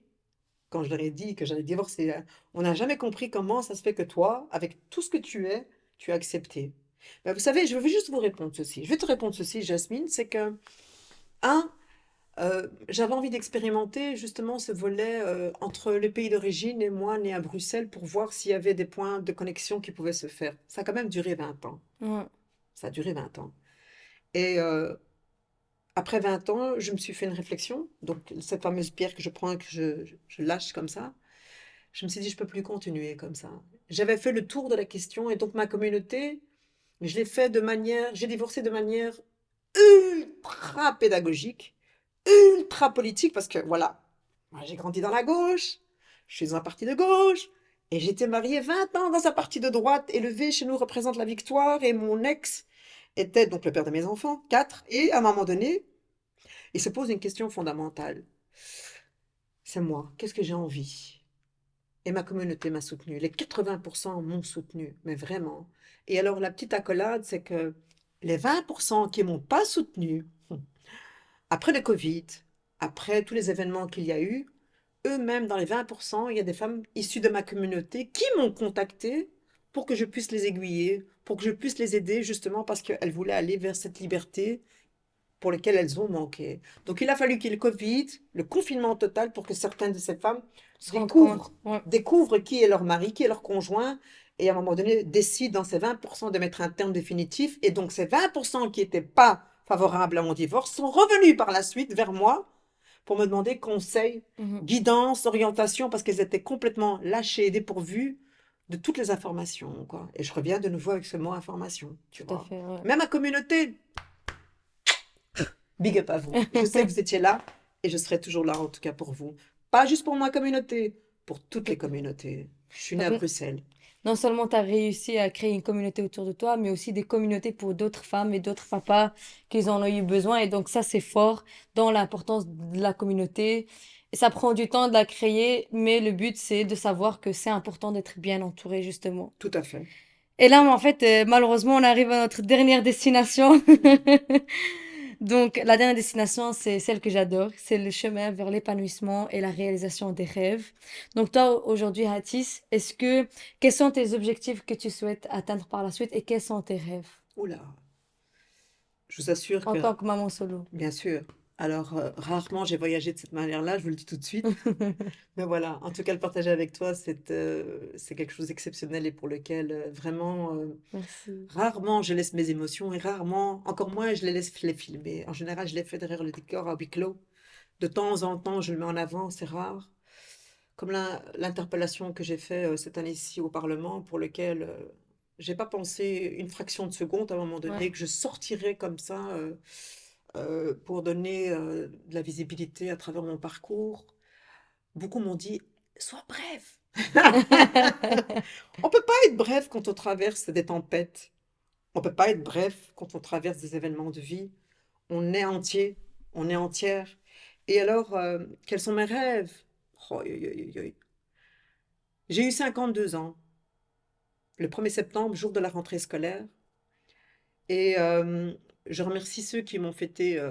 quand je leur ai dit que j'allais divorcer, hein, on n'a jamais compris comment ça se fait que toi, avec tout ce que tu as accepté. Ben, vous savez, je vais juste vous répondre ceci. Je vais te répondre ceci, Jasmine, c'est que, un, j'avais envie d'expérimenter justement ce volet entre le pays d'origine et moi, né à Bruxelles, pour voir s'il y avait des points de connexion qui pouvaient se faire. Ça a quand même duré 20 ans. Ouais. Ça a duré 20 ans. Et après 20 ans, je me suis fait une réflexion. Donc, cette fameuse pierre que je prends et que je lâche comme ça, je me suis dit, je peux plus continuer comme ça. J'avais fait le tour de la question et donc ma communauté, je l'ai fait de manière, j'ai divorcé de manière ultra pédagogique, ultra politique, parce que voilà, moi j'ai grandi dans la gauche, je suis dans un parti de gauche, et j'étais mariée 20 ans dans un parti de droite, élevé chez nous représente la victoire, et mon ex était donc le père de mes enfants, quatre, et à un moment donné, il se pose une question fondamentale. C'est moi, qu'est-ce que j'ai envie? Et ma communauté m'a soutenue. Les 80% m'ont soutenu, mais vraiment. Et alors, la petite accolade, c'est que les 20% qui m'ont pas soutenu, après le Covid, après tous les événements qu'il y a eu, eux-mêmes, dans les 20%, il y a des femmes issues de ma communauté qui m'ont contacté pour que je puisse les aiguiller, pour que je puisse les aider, justement parce qu'elles voulaient aller vers cette liberté pour laquelle elles ont manqué. Donc, il a fallu qu'il y ait le Covid, le confinement total, pour que certaines de ces femmes Se rendre compte. découvrent, Ouais. découvrent qui est leur mari, qui est leur conjoint, et à un moment donné, décident dans ces 20% de mettre un terme définitif. Et donc, ces 20% qui n'étaient pas favorables à mon divorce sont revenus par la suite vers moi pour me demander conseil, Mhm. guidance, orientation, parce qu'elles étaient complètement lâchées et dépourvues de toutes les informations, quoi. Et je reviens de nouveau avec ce mot information, tu Tout à vois. fait, ouais. Même ma communauté, big up à vous. Je sais que vous étiez là et je serai toujours là, en tout cas pour vous. Pas juste pour ma communauté, pour toutes les communautés. Je suis née Donc, à Bruxelles. non seulement tu as réussi à créer une communauté autour de toi, mais aussi des communautés pour d'autres femmes et d'autres papas qui en ont eu besoin. Et donc ça, c'est fort dans l'importance de la communauté. Et ça prend du temps de la créer, mais le but, c'est de savoir que c'est important d'être bien entouré, justement. Tout à fait. Et là, en fait, malheureusement, on arrive à notre dernière destination. Donc, la dernière destination, c'est celle que j'adore. C'est le chemin vers l'épanouissement et la réalisation des rêves. Donc, toi, aujourd'hui, Hatis, quels sont tes objectifs que tu souhaites atteindre par la suite et quels sont tes rêves Oula, je vous assure en que, tant que maman solo? bien sûr. Alors, rarement j'ai voyagé de cette manière-là, je vous le dis tout de suite. Mais voilà, en tout cas, le partager avec toi, c'est quelque chose d'exceptionnel et pour lequel vraiment, Merci. rarement je laisse mes émotions et rarement, encore moins, je les laisse les filmer. En général, je les fais derrière le décor à huis clos. De temps en temps, je le mets en avant, c'est rare. Comme l'interpellation que j'ai fait cette année-ci au Parlement, pour lequel j'ai pas pensé une fraction de seconde à un moment Ouais. donné que je sortirais comme ça pour donner de la visibilité à travers mon parcours. Beaucoup m'ont dit, sois bref. On peut pas être bref quand on traverse des tempêtes. On peut pas être bref quand on traverse des événements de vie. On est entier, on est entière. Et alors, quels sont mes rêves? Oh, j'ai eu 52 ans, le 1er septembre, jour de la rentrée scolaire. Et je remercie ceux qui m'ont fêté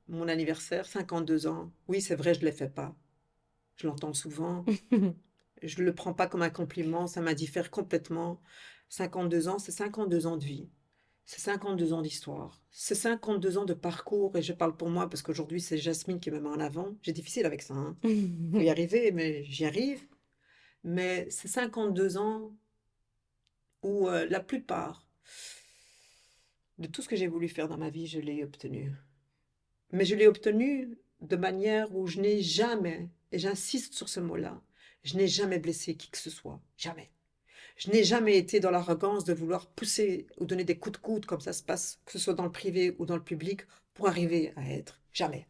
mon anniversaire, 52 ans. Oui, c'est vrai, je ne les fais pas. Je l'entends souvent. Je ne le prends pas comme un compliment, ça m'indiffère complètement. 52 ans, c'est 52 ans de vie. C'est 52 ans d'histoire. C'est 52 ans de parcours. Et je parle pour moi parce qu'aujourd'hui, c'est Jasmine qui me met en avant. J'ai difficile avec ça, hein. Faut y arriver, mais j'y arrive. Mais c'est 52 ans où la plupart de tout ce que j'ai voulu faire dans ma vie, je l'ai obtenu. Mais je l'ai obtenu de manière où je n'ai jamais, et j'insiste sur ce mot-là, je n'ai jamais blessé qui que ce soit. Jamais. Je n'ai jamais été dans l'arrogance de vouloir pousser ou donner des coups de coude comme ça se passe, que ce soit dans le privé ou dans le public, pour arriver à être. Jamais.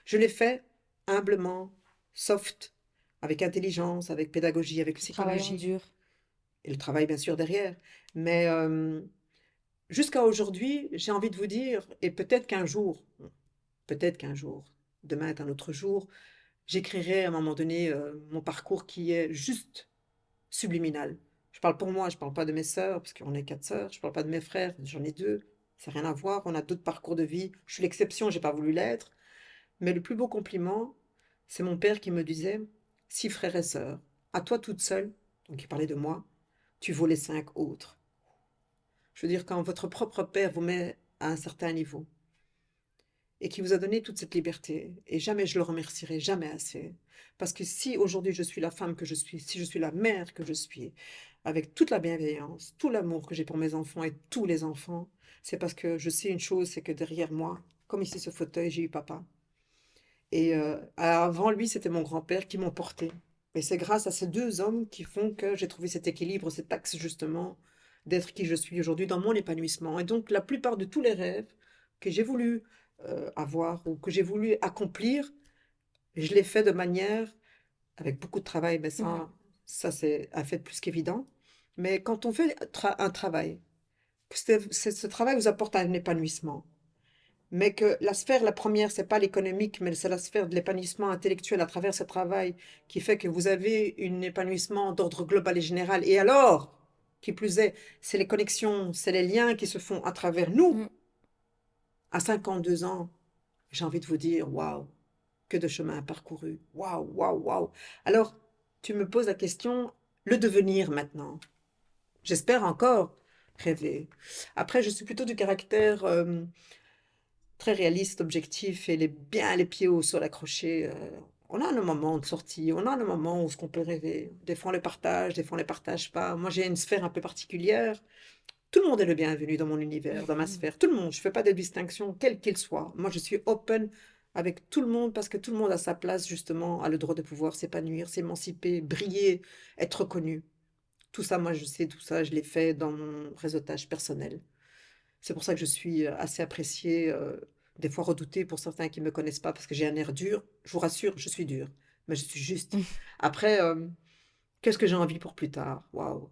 Je l'ai fait humblement, soft, avec intelligence, avec pédagogie, avec Travaillant psychologie, dur. et le travail bien sûr derrière. Mais jusqu'à aujourd'hui, j'ai envie de vous dire, et peut-être qu'un jour, demain est un autre jour, j'écrirai à un moment donné mon parcours qui est juste subliminal. Je parle pour moi, je parle pas de mes sœurs, parce qu'on est 4 sœurs, je parle pas de mes frères, j'en ai 2, ça n'a rien à voir, on a d'autres parcours de vie, je suis l'exception, j'ai pas voulu l'être, mais le plus beau compliment, c'est mon père qui me disait, 6 frères et sœurs, à toi toute seule, donc il parlait de moi, tu vaux les 5 autres. Je veux dire, quand votre propre père vous met à un certain niveau, et qui vous a donné toute cette liberté. Et jamais je le remercierai, jamais assez. Parce que si aujourd'hui je suis la femme que je suis, si je suis la mère que je suis, avec toute la bienveillance, tout l'amour que j'ai pour mes enfants et tous les enfants, c'est parce que je sais une chose, c'est que derrière moi, comme ici ce fauteuil, j'ai eu papa. Et avant lui, c'était mon grand-père qui m'ont porté. Et c'est grâce à ces 2 hommes qui font que j'ai trouvé cet équilibre, cet axe justement d'être qui je suis aujourd'hui dans mon épanouissement. Et donc la plupart de tous les rêves que j'ai voulu avoir ou que j'ai voulu accomplir, je l'ai fait de manière avec beaucoup de travail, mais Ouais. ça c'est un fait plus qu'évident. Mais quand on fait un travail, que ce travail vous apporte un épanouissement, mais que la sphère, la première, c'est pas l'économique, mais c'est la sphère de l'épanouissement intellectuel à travers ce travail qui fait que vous avez un épanouissement d'ordre global et général. Et alors, qui plus est, c'est les connexions, c'est les liens qui se font à travers nous. Mm. À 52 ans, j'ai envie de vous dire, waouh, que de chemin parcouru. Waouh, waouh, waouh. Alors, tu me poses la question, le devenir maintenant. J'espère encore rêver. Après, je suis plutôt du caractère très réaliste, objectif et bien les pieds au sol accrochés. On a nos moments de sortie, on a nos moments où ce qu'on peut rêver. Des fois on les partage, des fois on les partage pas. Moi j'ai une sphère un peu particulière. Tout le monde est le bienvenu dans mon univers, dans ma sphère. Tout le monde. Je ne fais pas de distinction, quel qu'il soit. Moi je suis open avec tout le monde parce que tout le monde a sa place justement, a le droit de pouvoir s'épanouir, s'émanciper, briller, être reconnu. Tout ça, moi je sais, tout ça, je l'ai fait dans mon réseautage personnel. C'est pour ça que je suis assez appréciée, des fois redoutée pour certains qui ne me connaissent pas parce que j'ai un air dur. Je vous rassure, je suis dure, mais je suis juste. Après, qu'est-ce que j'ai envie pour plus tard? Waouh,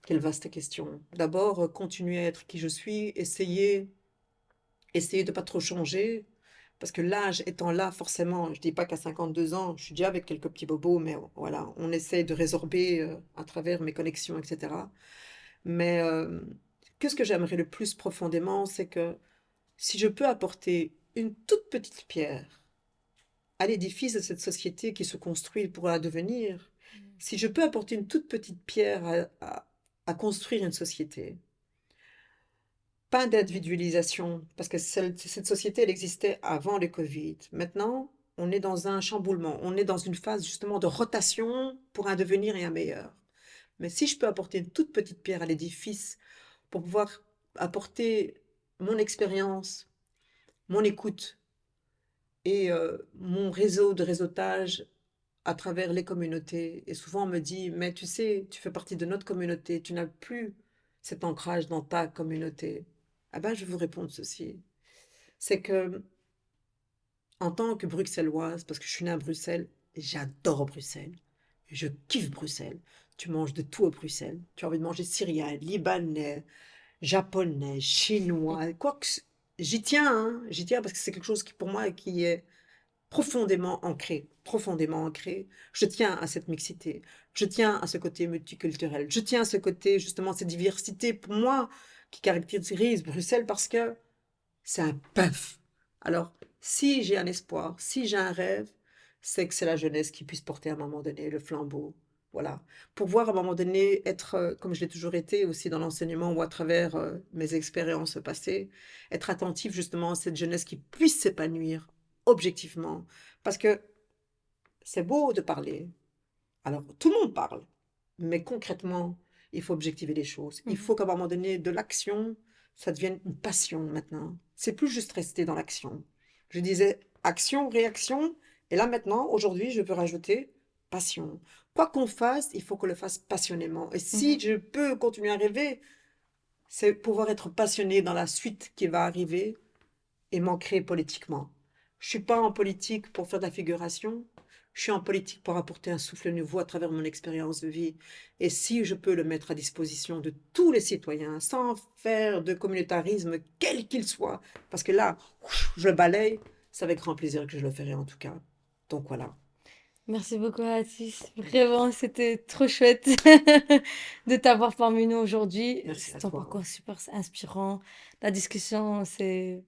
quelle vaste question. D'abord, continuer à être qui je suis, essayer de pas trop changer, parce que l'âge étant là, forcément, je dis pas qu'à 52 ans, je suis déjà avec quelques petits bobos, mais voilà, on essaie de résorber à travers mes connexions, etc. Mais qu'est-ce que j'aimerais le plus profondément, c'est que si je peux apporter une toute petite pierre à l'édifice de cette société qui se construit pour devenir, si je peux apporter une toute petite pierre à construire une société, pas d'individualisation, parce que cette société, elle existait avant le Covid. Maintenant, on est dans un chamboulement, on est dans une phase justement de rotation pour un devenir et un meilleur. Mais si je peux apporter une toute petite pierre à l'édifice pour pouvoir apporter mon expérience, mon écoute et mon réseau de réseautage à travers les communautés. Et souvent, on me dit, mais tu sais, tu fais partie de notre communauté, tu n'as plus cet ancrage dans ta communauté. Ah ben, je vous réponds ceci. C'est que, en tant que bruxelloise, parce que je suis née à Bruxelles, j'adore Bruxelles. Je kiffe Bruxelles. Tu manges de tout à Bruxelles. Tu as envie de manger syrien, libanais, japonais, chinois, quoi que j'y tiens, hein, j'y tiens parce que c'est quelque chose qui, pour moi, qui est profondément ancré, profondément ancré. Je tiens à cette mixité, je tiens à ce côté multiculturel, je tiens à ce côté, justement, cette diversité, pour moi, qui caractérise Bruxelles parce que c'est un peuple. Alors, si j'ai un espoir, si j'ai un rêve, c'est que c'est la jeunesse qui puisse porter à un moment donné le flambeau. Voilà. Pour voir à un moment donné être, comme je l'ai toujours été aussi dans l'enseignement ou à travers mes expériences passées, être attentif justement à cette jeunesse qui puisse s'épanouir objectivement. Parce que c'est beau de parler. Alors, tout le monde parle. Mais concrètement, il faut objectiver les choses. Il faut qu'à un moment donné, de l'action, ça devienne une passion maintenant. C'est plus juste rester dans l'action. Je disais action, réaction. Et là maintenant, aujourd'hui, je peux rajouter passion. Quoi qu'on fasse, il faut qu'on le fasse passionnément. Et si je peux continuer à rêver, c'est pouvoir être passionné dans la suite qui va arriver et m'ancrer politiquement. Je ne suis pas en politique pour faire de la figuration. Je suis en politique pour apporter un souffle nouveau à travers mon expérience de vie. Et si je peux le mettre à disposition de tous les citoyens, sans faire de communautarisme, quel qu'il soit, parce que là, je balaye, c'est avec grand plaisir que je le ferai en tout cas. Donc voilà. Merci beaucoup, Atis. Vraiment, c'était trop chouette de t'avoir parmi nous aujourd'hui. Merci C'est à ton toi. parcours super inspirant. La discussion, c'est...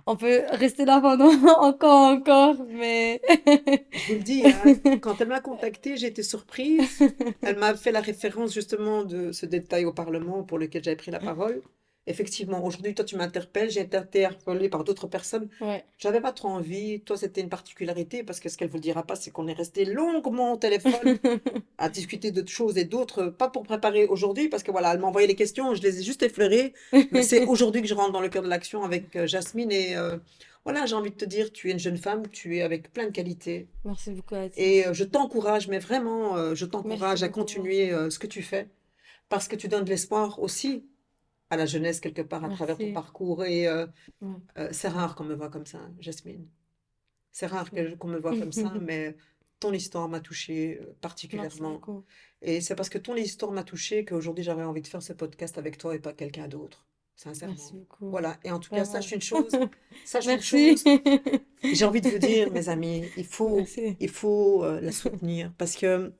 On peut rester là pendant encore, mais... Je vous le dis, hein, quand elle m'a contactée, j'ai été surprise. Elle m'a fait la référence justement de ce détail au Parlement pour lequel j'avais pris la parole. Effectivement, aujourd'hui, toi, tu m'interpelles, j'ai été interpellée par d'autres personnes. Ouais. J'avais pas trop envie. Toi, c'était une particularité parce que ce qu'elle vous dira pas, c'est qu'on est resté longuement au téléphone à discuter d'autres choses et d'autres, pas pour préparer aujourd'hui, parce que voilà, elle m'a envoyé les questions, je les ai juste effleurées, mais c'est aujourd'hui que je rentre dans le cœur de l'action avec Jasmine et voilà, j'ai envie de te dire, tu es une jeune femme, tu es avec plein de qualités Merci beaucoup, et Atis. je t'encourage, mais vraiment, je Merci t'encourage à beaucoup. continuer ce que tu fais, parce que tu donnes de l'espoir aussi à la jeunesse quelque part à travers ton Merci. parcours et Ouais. c'est rare qu'on me voit comme ça, Jasmine. C'est rare qu'on me voit comme ça, mais ton histoire m'a touchée Merci particulièrement. beaucoup. Et c'est parce que ton histoire m'a touchée qu'aujourd'hui j'avais envie de faire ce podcast avec toi et pas quelqu'un d'autre, Merci sincèrement. beaucoup. Voilà. Et en tout cas, Vraiment. sache une Merci. chose, j'ai envie de vous dire, mes amis, Merci. il faut la soutenir parce que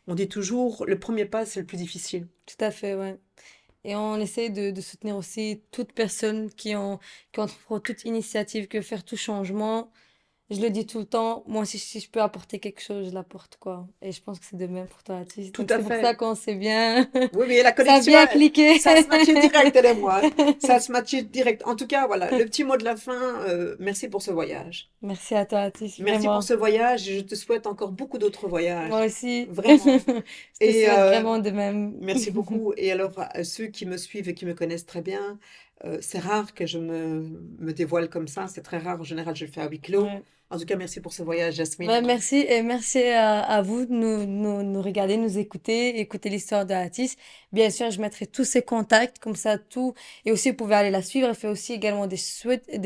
on dit toujours, le premier pas, c'est le plus difficile. Tout à fait, ouais. Et on essaie de soutenir aussi toute personne qui entreprend toute initiative, que faire tout changement. Je le dis tout le temps, moi aussi, si je peux apporter quelque chose, je l'apporte, quoi. Et je pense que c'est de même pour toi, Atis. Tout Donc à c'est pour ça fait. qu'on s'est bien, Oui, mais la ça a connexion, bien cliqué. ça se matchait direct, elle et moi. Ça se matchait direct. En tout cas, voilà, le petit mot de la fin, merci pour ce voyage. Merci à toi, Atis, Merci pour vraiment. ce voyage et je te souhaite encore beaucoup d'autres Moi voyages. aussi. Vraiment. Je te Et souhaite vraiment de même. merci beaucoup. Et alors, à ceux qui me suivent et qui me connaissent très bien, c'est rare que me dévoile comme ça. C'est très rare. En général, je le fais à huis clos. Ouais. En tout cas, merci pour ce voyage, Jasmine. Ouais, merci et merci à vous de nous regarder, nous écouter, écouter l'histoire de Atis. Bien sûr, je mettrai tous ses contacts, comme ça, tout. Et aussi, vous pouvez aller la suivre. Elle fait aussi également des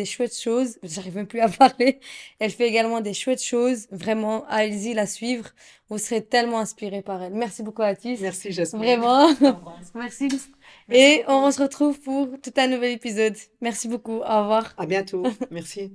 chouettes choses. J'arrive même plus à parler. Elle fait également des chouettes choses. Vraiment, allez-y la suivre. Vous serez tellement inspirés par elle. Merci beaucoup, Atis. Merci, Jasmine. Vraiment. Je t'embrasse. Merci. Merci Et beaucoup. on se retrouve pour tout un nouvel épisode. Merci beaucoup. Au revoir. À bientôt. Merci.